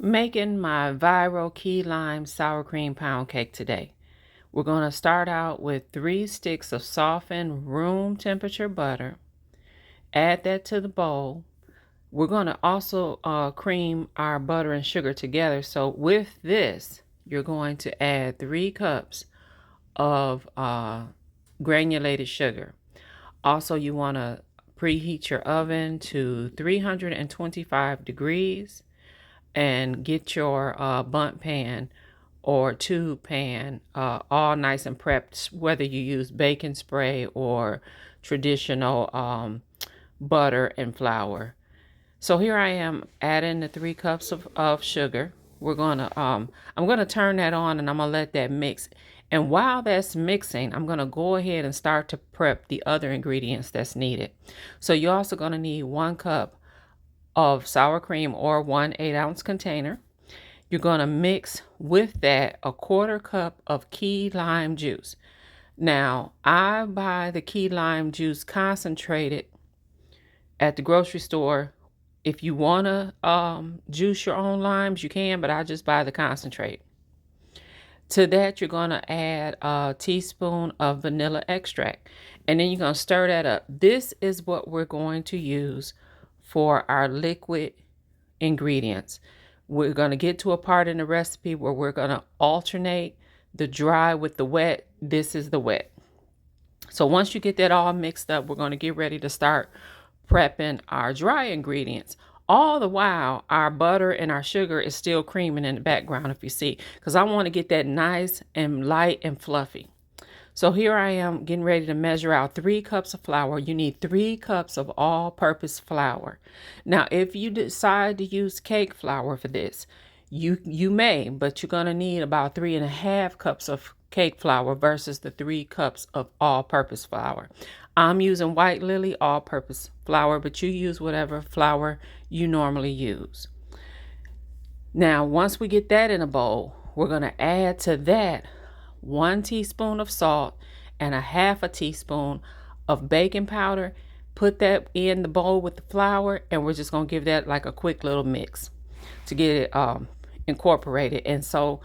Making my viral key lime sour cream pound cake today. We're going to start out with 3 sticks of softened room temperature butter. Add that to the bowl. We're going to also cream our butter and sugar together. So with this, you're going to add 3 cups of granulated sugar. Also, you want to preheat your oven to 325 degrees. And get your bundt pan or tube pan all nice and prepped, whether you use baking spray or traditional butter and flour. So here I am adding the 3 cups of sugar. I'm gonna turn that on and I'm gonna let that mix. And while that's mixing, I'm gonna go ahead and start to prep the other ingredients that's needed. So you're also gonna need 1 cup of sour cream or 1 8-ounce container. You're going to mix with that a 1/4 cup of key lime juice. Now, I buy the key lime juice concentrated at the grocery store. If you want to juice your own limes, you can, but I just buy the concentrate. To that, you're going to add a teaspoon of vanilla extract, and then you're going to stir that up. This is what we're going to use for our liquid ingredients. We're going to get to a part in the recipe where we're going to alternate the dry with the wet. This is the wet. So once you get that all mixed up, we're going to get ready to start prepping our dry ingredients. All the while, our butter and our sugar is still creaming in the background, if you see, because I want to get that nice and light and fluffy. So here I am getting ready to measure out 3 cups of flour. You need 3 cups of all-purpose flour. Now, if you decide to use cake flour for this, you may, but you're going to need about 3.5 cups of cake flour versus the 3 cups of all-purpose flour. I'm using White Lily all-purpose flour, but you use whatever flour you normally use. Now, once we get that in a bowl, we're going to add to that 1 teaspoon of salt and 1/2 teaspoon of baking powder. Put that in the bowl with the flour, and we're just going to give that like a quick little mix to get it incorporated. And so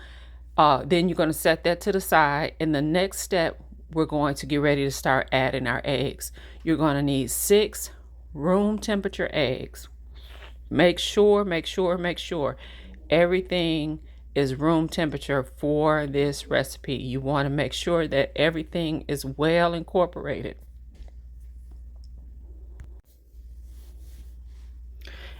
then you're going to set that to the side. In the next step, we're going to get ready to start adding our eggs. You're going to need 6 room temperature eggs. Make sure everything is room temperature for this recipe. You want to make sure that everything is well incorporated.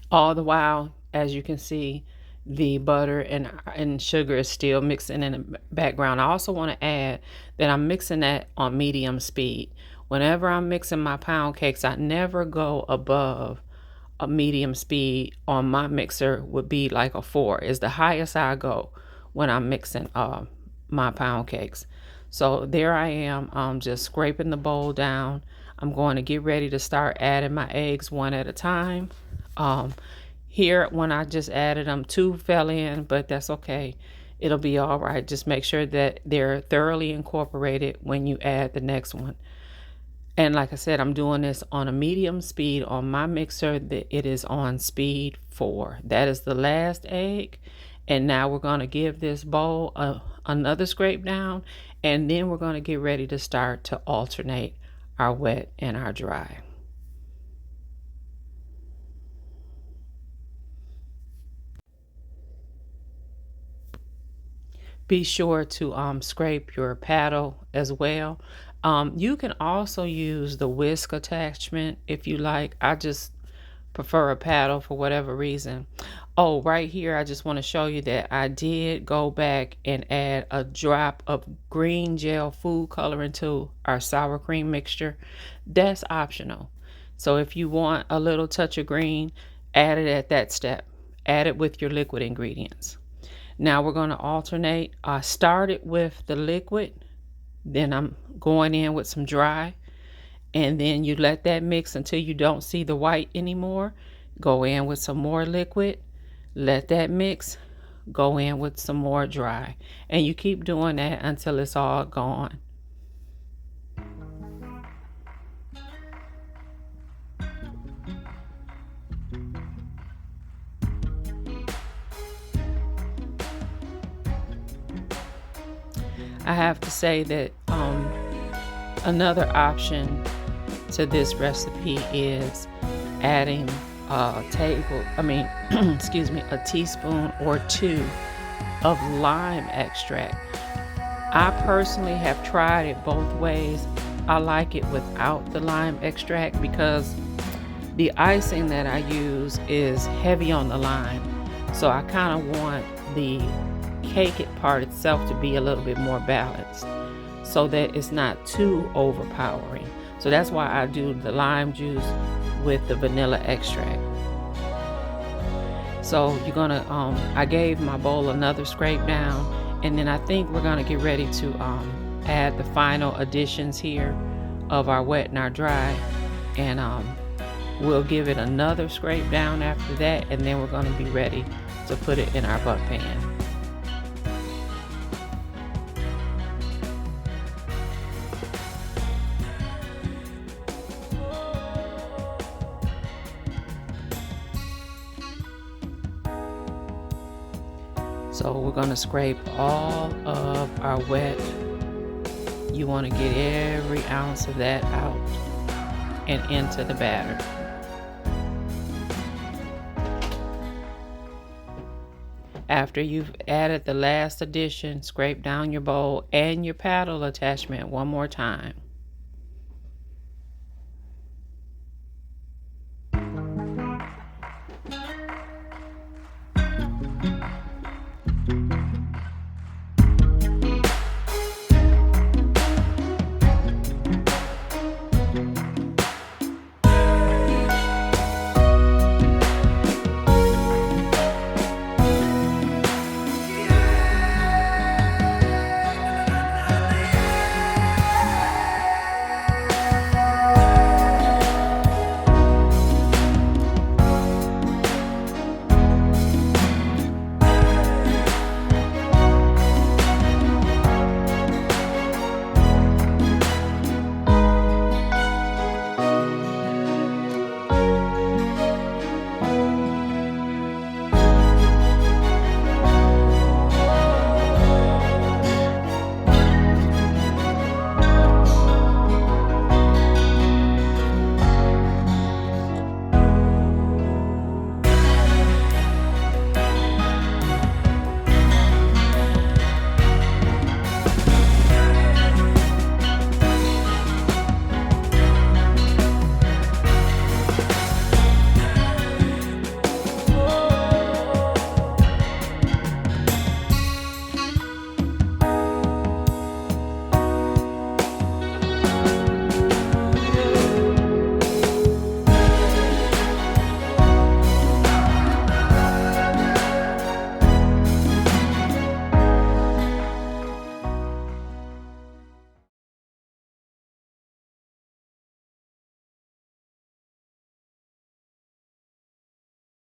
All the while, as you can see, the butter and sugar is still mixing in the background. I also want to add that I'm mixing that on medium speed. Whenever I'm mixing my pound cakes, I never go above a medium speed. On my mixer would be like a 4 is the highest I go when I'm mixing my pound cakes. So there I am, just scraping the bowl down. I'm going to get ready to start adding my eggs one at a time. Here, when I just added them, 2 fell in, but that's okay. It'll be all right. Just make sure that they're thoroughly incorporated when you add the next one. And like I said, I'm doing this on a medium speed. On my mixer, it is on speed 4. That is the last egg. And now we're going to give this bowl another scrape down. And then we're going to get ready to start to alternate our wet and our dry. Be sure to scrape your paddle as well. You can also use the whisk attachment if you like. I just prefer a paddle for whatever reason. Oh, right here, I just want to show you that I did go back and add a drop of green gel food coloring to our sour cream mixture. That's optional. So if you want a little touch of green, add it at that step. Add it with your liquid ingredients. Now we're going to alternate. I started with the liquid, then I'm going in with some dry, and then you let that mix until you don't see the white anymore. Go in with some more liquid, let that mix, go in with some more dry, and you keep doing that until it's all gone. I have to say that another option to this recipe is adding excuse me, a teaspoon or two of lime extract. I personally have tried it both ways. I like it without the lime extract because the icing that I use is heavy on the lime. So I kind of want the cake part itself to be a little bit more balanced so that it's not too overpowering. So that's why I do the lime juice with the vanilla extract. So you're gonna, I gave my bowl another scrape down, and then I think we're gonna get ready to add the final additions here of our wet and our dry, and we'll give it another scrape down after that, and then we're gonna be ready to put it in our butt pan. So we're going to scrape all of our wet. You want to get every ounce of that out and into the batter. After you've added the last addition, scrape down your bowl and your paddle attachment one more time.